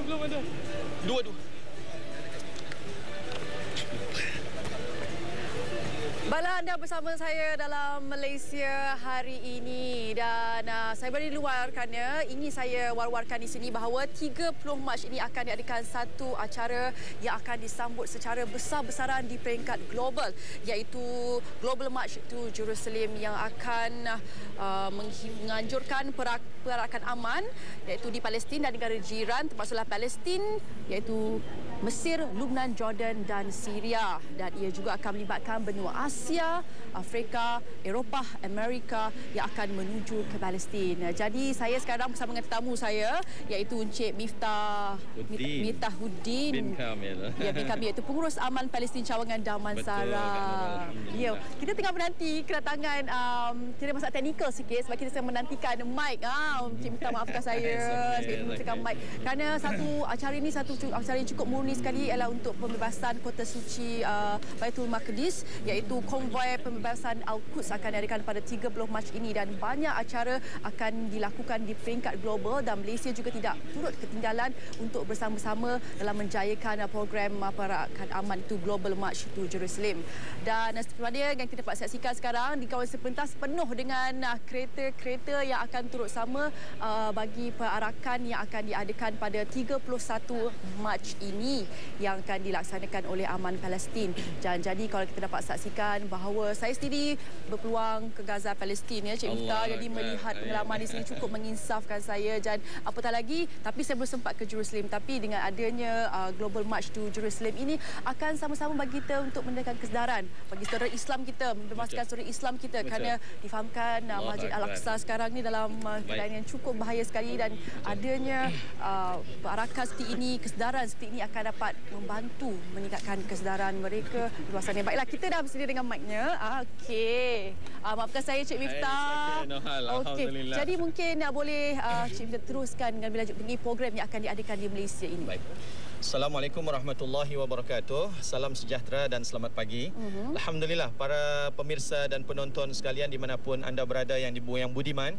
belum ada. Dua. Baiklah, anda bersama saya dalam Malaysia hari ini dan saya berada di luarkannya. Ini saya war-warkan di sini bahawa 30 Mac ini akan diadakan satu acara yang akan disambut secara besar-besaran di peringkat global, iaitu Global March to Jerusalem yang akan menganjurkan perarakan aman iaitu di Palestin dan negara jiran termasuklah Palestin iaitu Mesir, Lubnan, Jordan dan Syria, dan ia juga akan melibatkan benua Asia, Afrika, Eropah, Amerika yang akan menuju ke Palestin. Jadi saya sekarang bersama dengan tetamu saya iaitu Encik Miftahuddin bin Kamil. Ya, bin Kamil iaitu pengurus aman Palestin cawangan Damansara. Ya, kita tengah menanti kedatangan kira masalah teknikal sikit sebab kita sedang menantikan mic. Encik Miftah maafkan saya sebab menantikan mic. Kerana satu acara ini satu acara yang cukup murni sekali ialah untuk pembebasan kota suci Baitul Maqdis, iaitu konvoi pembebasan Al-Quds akan diadakan pada 30 Mac ini dan banyak acara akan dilakukan di peringkat global dan Malaysia juga tidak turut ketinggalan untuk bersama-sama dalam menjayakan program perarakan aman itu Global March to Jerusalem. Dan seperti yang kita dapat saksikan sekarang di kawasan pentas penuh dengan kereta-kereta yang akan turut sama bagi perarakan yang akan diadakan pada 31 Mac ini yang akan dilaksanakan oleh Aman Palestin. Dan jadi kalau kita dapat saksikan bahawa saya sendiri berpeluang ke Gaza Palestin ya Cik Miftah, jadi melihat pengalaman di sini cukup menginsafkan saya dan apatah lagi tapi saya belum sempat ke Jerusalem, tapi dengan adanya Global March to Jerusalem ini akan sama-sama bagi kita untuk mendekat kesedaran bagi saudara Islam kita, membebaskan saudara Islam kita. Kerana difahamkan Masjid Al-Aqsa sekarang ni dalam keadaan yang cukup bahaya sekali dan adanya perarakan seperti ini, kesedaran seperti ini akan dapat membantu meningkatkan kesedaran mereka di luar sana. Baiklah, kita dah bersedia dengan mic-nya. Okey. Maafkan saya Cik Miftah. Okey. Jadi mungkin boleh Cik Miftah teruskan dengan berlanjut dengan program yang akan diadakan di Malaysia ini. Baik. Assalamualaikum warahmatullahi wabarakatuh. Salam sejahtera dan selamat pagi. Alhamdulillah para pemirsa dan penonton sekalian dimanapun anda berada yang budiman.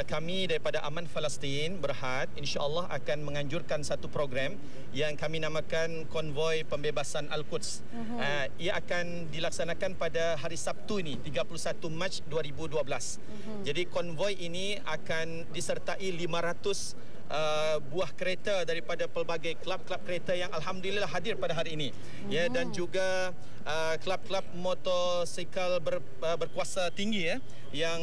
Kami daripada Aman Palestin Berhad insya-Allah akan menganjurkan satu program yang kami namakan Konvoi Pembebasan Al-Quds. Ia akan dilaksanakan pada hari Sabtu ini 31 Mac 2012. Jadi konvoi ini akan disertai 500 buah kereta daripada pelbagai kelab-kelab kereta yang alhamdulillah hadir pada hari ini ya, dan juga kelab-kelab motosikal berkuasa tinggi ya yang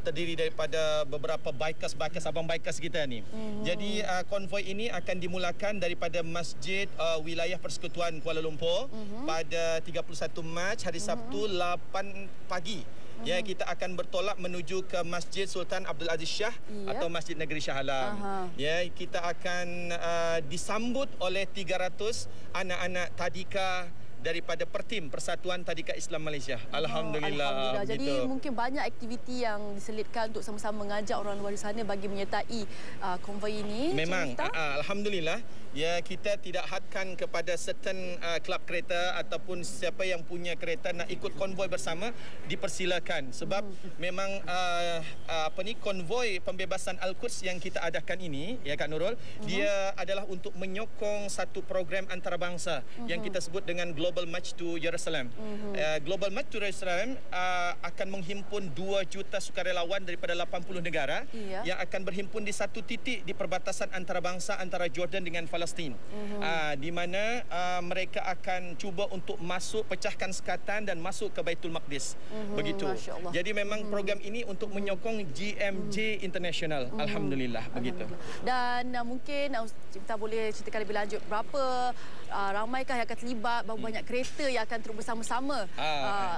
terdiri daripada beberapa bikers abang bikers kita ni. Jadi konvoi ini akan dimulakan daripada Masjid Wilayah Persekutuan Kuala Lumpur pada 31 Mac hari Sabtu 8 pagi. Ya, kita akan bertolak menuju ke Masjid Sultan Abdul Aziz Shah atau Masjid Negeri Shah Alam. Ya, kita akan disambut oleh 300 anak-anak tadika daripada Pertim Persatuan Tadika Islam Malaysia. Alhamdulillah. Jadi mungkin banyak aktiviti yang diselitkan untuk sama-sama mengajak orang luar di sana bagi menyertai konvoi ini. Memang alhamdulillah ya, kita tidak hadkan kepada certain kelab kereta ataupun siapa yang punya kereta nak ikut konvoi bersama dipersilakan sebab memang konvoi pembebasan Al-Quds yang kita adakan ini ya Kak Nurul, dia adalah untuk menyokong satu program antarabangsa yang kita sebut dengan Global March to Jerusalem. Global March to Jerusalem akan menghimpun 2 juta sukarelawan daripada 80 negara yang akan berhimpun di satu titik di perbatasan antarabangsa antara Jordan dengan Palestin. Di mana mereka akan cuba untuk masuk, pecahkan sekatan dan masuk ke Baitul Maqdis. Begitu. Jadi memang program ini untuk menyokong GMJ International. Alhamdulillah, begitu. Dan mungkin kita boleh ceritakan lebih lanjut berapa ramaikah yang akan terlibat, berapa banyak kereta yang akan terus bersama-sama.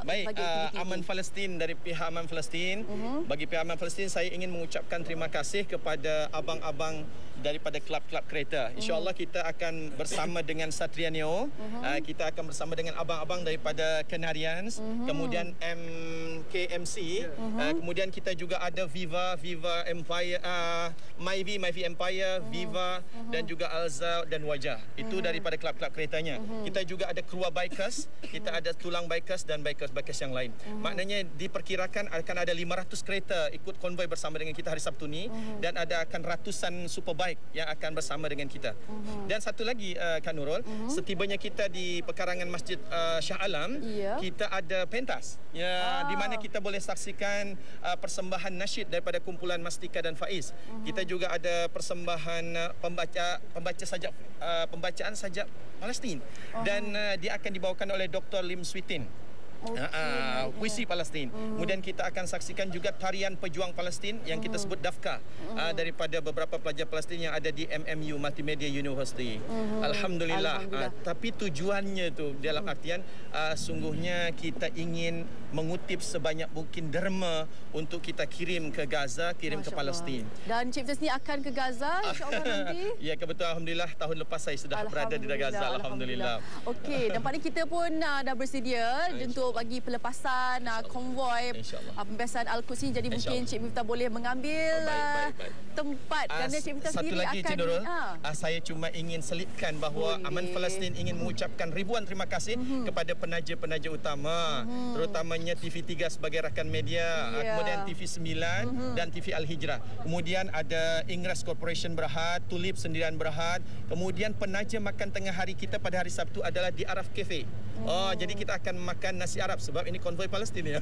Baik, Aman Palestin, dari pihak Aman Palestin, bagi pihak Aman Palestin saya ingin mengucapkan terima kasih kepada abang-abang daripada kelab-kelab kereta. InsyaAllah kita akan bersama dengan Satria Neo, kita akan bersama dengan abang-abang daripada Canarians, kemudian MKMC, kemudian kita juga ada Viva Empire, Myvi Empire, Viva dan juga Alza dan Wajah. Itu daripada kelab-kelab keretanya. Kita juga ada Keluar bikers, kita ada tulang bikers dan bikers yang lain. Maknanya diperkirakan akan ada 500 kereta ikut konvoi bersama dengan kita hari Sabtu ni, dan ada akan ratusan superbike yang akan bersama dengan kita. Dan satu lagi Kak Nurul, setibanya kita di pekarangan Masjid Shah Alam, kita ada pentas di mana kita boleh saksikan persembahan nasyid daripada kumpulan Mastika dan Faiz. Kita juga ada persembahan pembacaan sajak Palestin, dan dia akan dibawakan oleh Dr. Lim Switin. Puisi Palestin. Kemudian kita akan saksikan juga tarian pejuang Palestin yang kita sebut Dafka, daripada beberapa pelajar Palestin yang ada di MMU Multimedia University. Alhamdulillah. Tapi tujuannya tu dalam artian sungguhnya kita ingin mengutip sebanyak mungkin derma untuk kita kirim ke Gaza, kirim ke Palestin. Dan Cik Fitz ni akan ke Gaza insya-Allah nanti. Ya, kebetulan alhamdulillah tahun lepas saya sudah berada di Gaza, alhamdulillah. Okey, nampaknya kita pun dah bersedia untuk bagi pelepasan konvoi pembebasan Al-Quds ini. Jadi mungkin Cik Miftah boleh mengambil tempat, kerana Cik Miftah sendiri lagi, akan saya cuma ingin selitkan bahawa Aman Palestin ingin mengucapkan ribuan terima kasih kepada penaja-penaja utama, terutamanya TV3 sebagai rakan media, kemudian TV9 dan TV Al-Hijrah. Kemudian ada Ingras Corporation Berhad, Tulip Sendirian Berhad. Kemudian penaja makan tengah hari kita pada hari Sabtu adalah di Araf Cafe. Jadi kita akan makan nasi Arab sebab ini konvoi Palestin ya.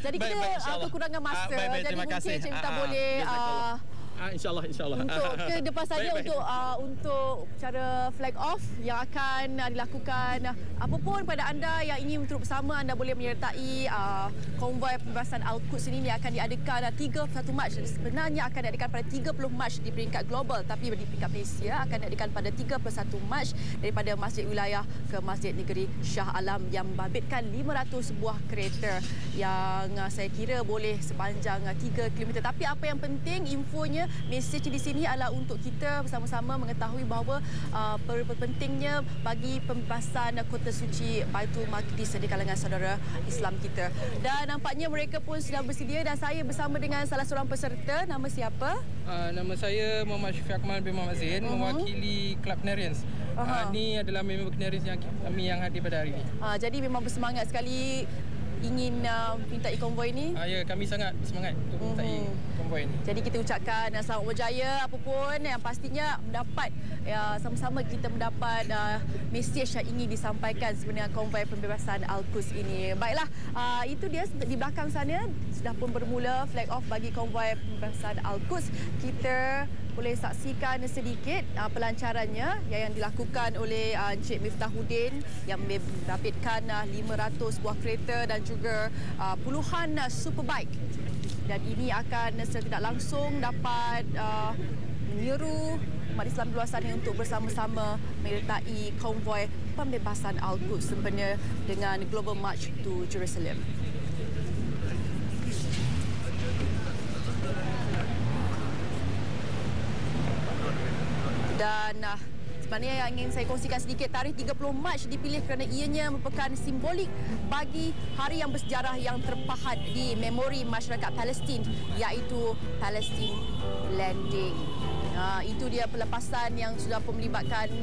Jadi kita kekurangan masa. Jadi mungkin Cik Miftah boleh InsyaAllah. Untuk ke depan saja untuk cara flag off yang akan dilakukan. Apapun pada anda yang ingin turut bersama, anda boleh menyertai konvoi pembebasan Al-Quds ini akan diadakan 31 Mac. Sebenarnya akan diadakan pada 30 Mac di peringkat global, tapi di peringkat Malaysia akan diadakan pada 31 Mac daripada Masjid Wilayah ke Masjid Negeri Shah Alam yang membabitkan 500 buah kereta yang saya kira boleh sepanjang 3 km. Tapi apa yang penting, infonya, mesej di sini adalah untuk kita bersama-sama mengetahui bahawa pentingnya bagi pembebasan kota suci Baitul Maqdis di kalangan saudara Islam kita. Dan nampaknya mereka pun sudah bersedia, dan saya bersama dengan salah seorang peserta. Nama siapa? Nama saya Muhammad Syafiq Akmal bin Muhammad Zain, mewakili Club Canarians. Ini adalah member Canarians yang kami yang hadir pada hari ini. Jadi memang bersemangat sekali ingin mintai konvoi ni. Ya, kami sangat bersemangat untuk mintai konvoi ni. Jadi kita ucapkan selamat berjaya, apapun yang pastinya mendapat sama-sama kita mendapat mesej yang ingin disampaikan sebenarnya konvoi pembebasan Al-Quds ini. Baiklah, itu dia di belakang sana sudah pun bermula flag off bagi konvoi pembebasan Al-Quds. Kita boleh saksikan sedikit pelancarannya yang dilakukan oleh Encik Miftahuddin yang membabitkan 500 buah kereta dan juga puluhan superbike. Dan ini akan secara tidak langsung dapat menyeru umat Islam di luar sana untuk bersama-sama menyertai konvoi pembebasan Al-Quds sempena dengan Global March to Jerusalem. Dan sebenarnya yang ingin saya kongsikan sedikit, tarikh 30 Mac dipilih kerana ianya merupakan simbolik bagi hari yang bersejarah yang terpahat di memori masyarakat Palestin, iaitu Palestine Landing. Itu dia pelepasan yang sudah pun melibatkan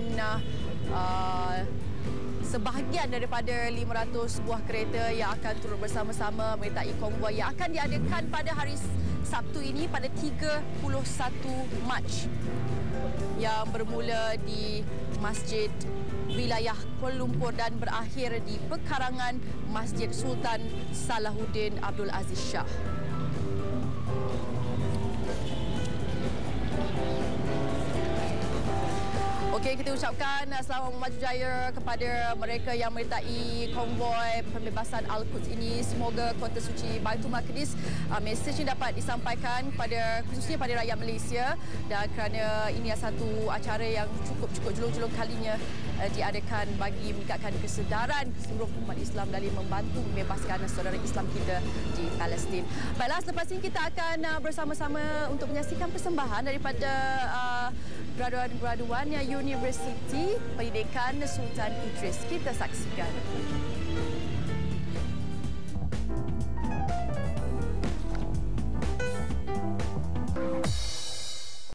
sebahagian daripada 500 buah kereta yang akan turut bersama-sama menyertai konvoi yang akan diadakan pada hari Sabtu ini pada 31 Mac yang bermula di Masjid Wilayah Kuala Lumpur dan berakhir di pekarangan Masjid Sultan Salahuddin Abdul Aziz Shah. Okey, kita ucapkan selamat maju jaya kepada mereka yang menyertai konvoi pembebasan Al-Quds ini. Semoga kota suci Baitul Maqdis mesej ini dapat disampaikan pada khususnya pada rakyat Malaysia, dan kerana ini adalah satu acara yang cukup julung-julung kalinya diadakan bagi meningkatkan kesedaran seluruh umat Islam dalam membantu membebaskan saudara Islam kita di Palestin. Baiklah, selepas ini kita akan bersama-sama untuk menyaksikan persembahan daripada graduan-graduan Universiti Pendidikan Sultan Idris. Kita saksikan.